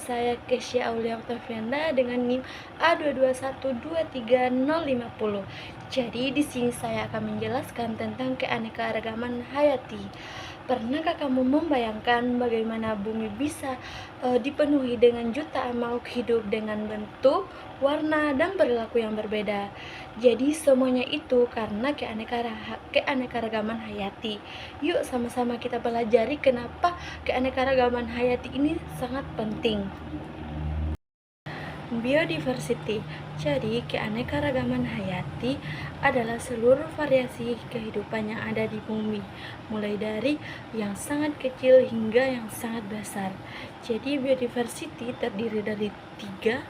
saya Kesya Aulia Oktavianda dengan NIM A2212350. Jadi di sini saya akan menjelaskan tentang keanekaragaman hayati. Pernahkah kamu membayangkan bagaimana bumi bisa dipenuhi dengan jutaan makhluk hidup dengan bentuk, warna, dan perilaku yang berbeda? Jadi semuanya itu karena keanekaragaman hayati. Yuk sama-sama kita pelajari kenapa keanekaragaman hayati ini sangat penting. Biodiversity. Jadi, keanekaragaman hayati adalah seluruh variasi kehidupan yang ada di bumi, mulai dari yang sangat kecil hingga yang sangat besar. Jadi, biodiversity terdiri dari 3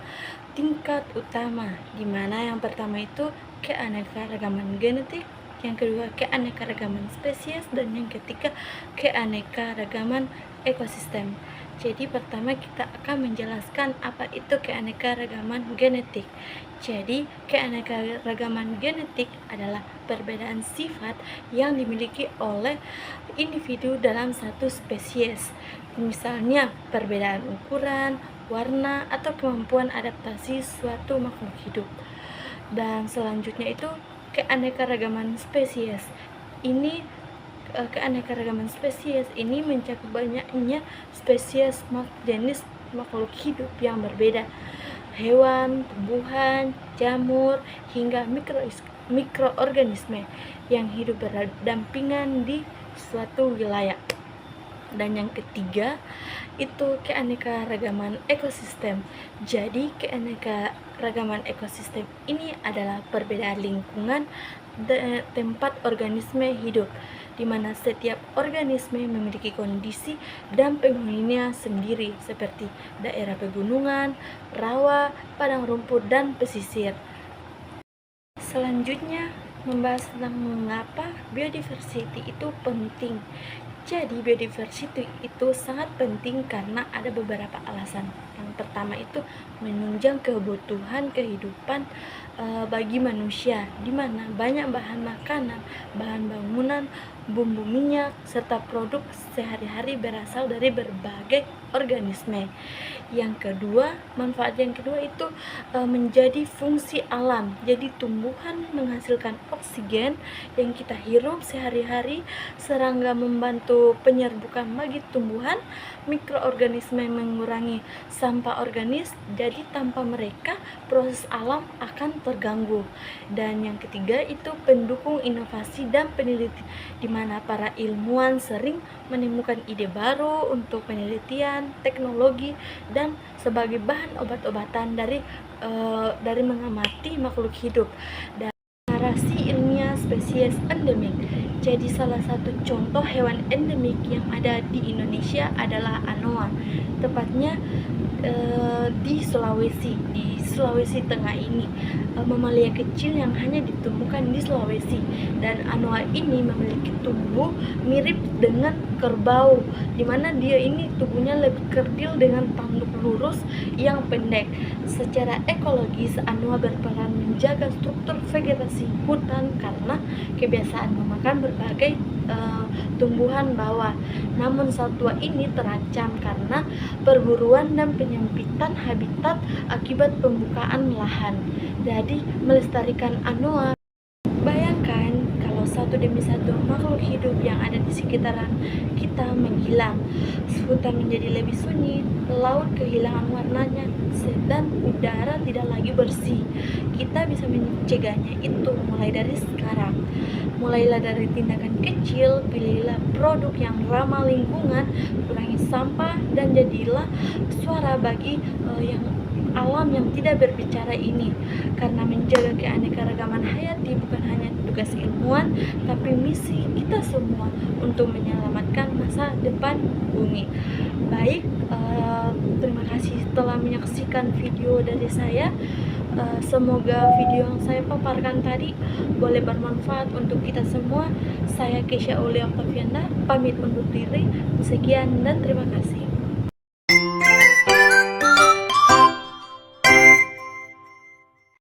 tingkat utama, di mana yang pertama itu keanekaragaman genetik, yang kedua keanekaragaman spesies, dan yang ketiga keanekaragaman ekosistem. Jadi pertama kita akan menjelaskan apa itu keanekaragaman genetik. Jadi keanekaragaman genetik adalah perbedaan sifat yang dimiliki oleh individu dalam satu spesies. Misalnya perbedaan ukuran, warna, atau kemampuan adaptasi suatu makhluk hidup. Dan selanjutnya itu keanekaragaman spesies. Keanekaragaman spesies ini mencakup banyaknya spesies jenis makhluk hidup yang berbeda, hewan, tumbuhan, jamur, hingga mikroorganisme yang hidup berdampingan di suatu wilayah. Dan yang ketiga itu keanekaragaman ekosistem. Jadi keanekaragaman ekosistem ini adalah perbedaan lingkungan tempat organisme hidup, di mana setiap organisme memiliki kondisi dan penghuninya sendiri, seperti daerah pegunungan, rawa, padang rumput, dan pesisir. Selanjutnya membahas tentang mengapa biodiversity itu penting. Jadi biodiversity itu sangat penting karena ada beberapa alasan. Yang pertama itu menunjang kebutuhan kehidupan bagi manusia, di mana banyak bahan makanan, bahan bangunan, bumbu minyak, serta produk sehari-hari berasal dari berbagai organisme. Yang kedua, manfaat yang kedua itu menjadi fungsi alam. Jadi tumbuhan menghasilkan oksigen yang kita hirup sehari-hari, serangga membantu penyerbukan bagi tumbuhan, mikroorganisme mengurangi sampah organis, jadi tanpa mereka proses alam akan terganggu. Dan yang ketiga itu pendukung inovasi dan penelitian, di mana para ilmuwan sering menemukan ide baru untuk penelitian, teknologi, dan sebagai bahan obat-obatan dari mengamati makhluk hidup. Dan narasi ilmiah spesies endemik. Jadi salah satu contoh hewan endemik yang ada di Indonesia adalah anoa, tepatnya di Sulawesi Tengah ini, mamalia kecil yang hanya ditemukan di Sulawesi. Dan anoa ini memiliki tubuh mirip dengan kerbau, dimana dia ini tubuhnya lebih kerdil dengan tanduk lurus yang pendek. Secara ekologis, anoa berperan menjaga struktur vegetasi hutan karena kebiasaan memakan berbagai tumbuhan bawah. Namun satwa ini terancam karena perburuan dan penyempitan habitat akibat pembukaan lahan. Jadi melestarikan anoa, bayangkan kalau satu demi satu makhluk hidup yang ada di sekitaran kita menghilang, hutan menjadi lebih sunyi, laut kehilangan warnanya, dan udara tidak lagi bersih. Kita bisa mencegahnya itu mulai dari sekarang. Mulailah dari tindakan kecil, pilihlah produk yang ramah lingkungan, kurangi sampah, dan jadilah suara bagi alam yang tidak berbicara ini. Karena menjaga keanekaragaman hayati bukan hanya tugas ilmuwan, tapi misi kita semua untuk menyelamatkan masa depan bumi. Baik, terima kasih telah menyaksikan video dari saya. Semoga video yang saya paparkan tadi boleh bermanfaat untuk kita semua. Saya Kesya Aulia Oktavianda, pamit undur diri. Sekian dan terima kasih.